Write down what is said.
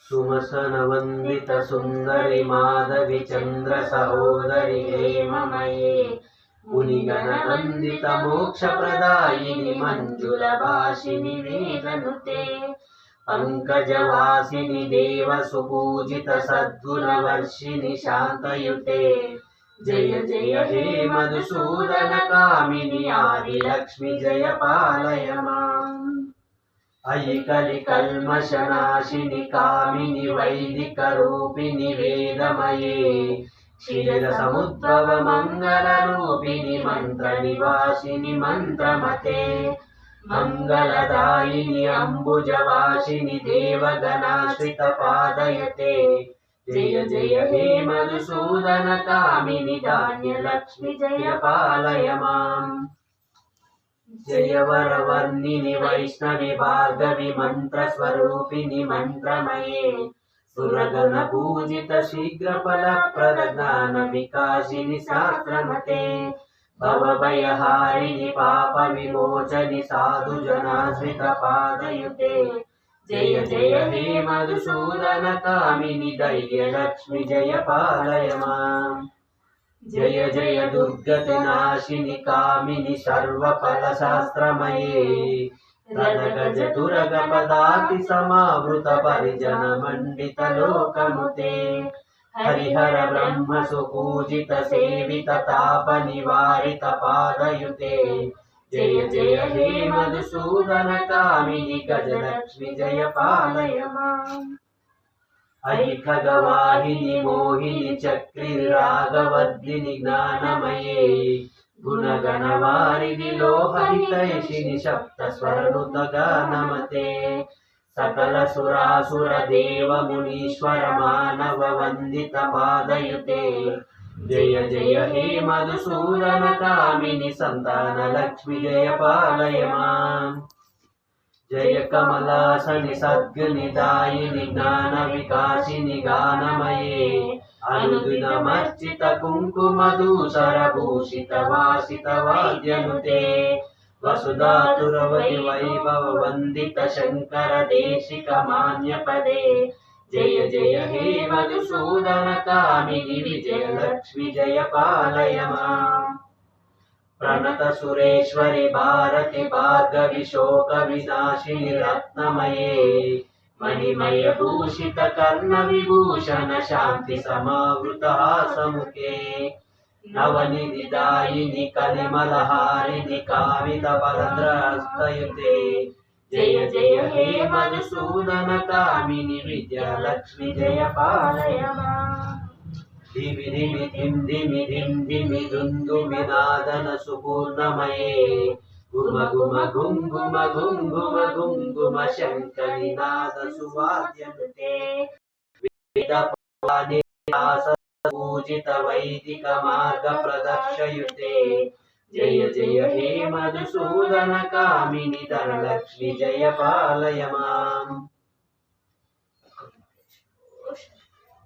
सुमसनवन्दित सुन्दरि माधवि चन्द्र सहोदरि हेममये मुनिगणवन्दित मोक्षप्रदायिनि मञ्जुलभाषिनि वेदनुते पंकजवासिनि देव सुपूजित सद्गुणवर्षिणि शान्तयुते जय जय हे मधुसूदन कामिनि आदिलक्ष्मि जय पालय माम् अयि कलिकल्मषनाशिनि कामिनि वैदिकरूपिणि वेदमये क्षीरसमुद्भव मङ्गलरूपिणि मन्त्रनिवासिनि मन्त्रमते मंगलदायिनि अम्बुजवासिनि देवगणाश्रितपादयुते जय जय हे मधुसूदन कामिनि धान्यलक्ष्मि जय पालय माम् जय वरवर्णिनि वैष्णवि भार्गवि मन्त्रस्वरूपिणि मन्त्रमये सुरगण पूजित शीघ्रफलप्रद ज्ञानविकासिनि शास्त्रमते भवभयहारिणि पापविमोचनि साधुजनाश्रितपादयुते जय जय हे मधुसूदन कामिनि धैर्यलक्ष्मि जय पालय माम् जय जय दुर्गतिनाशिनि कामिनि सर्वफलशास्त्रमये रदगजतुरगपदाति समावृत परिजनमण्डित लोकमुते हरिहर ब्रह्म सुपूजित सेवित ताप निवारित पादयुते जय जय हे मधुसूदन कामिनि गजलक्ष्मि जय पालय माम् अयि खगवाहिनि मोहिनि चक्रि रागवर्धिनि ज्ञानमये गुणगणवारिधि लोहहितैषिनि सप्तस्वरनुतगानमते सकल सुरासुर देव मुनीश्वर मानव वंदित पादयुते जय जय हे मधुसूदन कामिनि संतान लक्ष्मि जय पालय माम् जय कमलासनि सद्गुणिदायिनि ज्ञान विकासिनि गानमये अनुदिनमर्चित कुङ्कुमधूसर भूषित वासित वाद्यनुते वसुधातुरवति वैभव वंदित शंकर देशिक मान्यपदे जय जय हे मधुसूदन कामिनि विजय लक्ष्मि जय पालय माम् प्रणत सुरेश्वरि भारति भार्गवि शोक विनाशिनि रत्नमये मणिमय भूषित कर्ण विभूषण शांति समावृत हासमुखे नवनिधिदायिनि कलिमलहारिणि कामित बलद्रहस्तयुते जय जय हे मधुसूदन कामिनि विद्यालक्ष्मि जय पालय माम् धिमि धिमि धिम धिमि धिम धिमि दुन्दुभिनादन सुपूर्णमये गुम गुम गुम गुम गुम गुम गुम गुम शङ्करिनाद सुवाद्यनुते वेदपाणि पूजित वैदिक मार्ग प्रदर्शयुते जय जय हे मधुसूदन कामिनि धनलक्ष्मि जय पालय माम्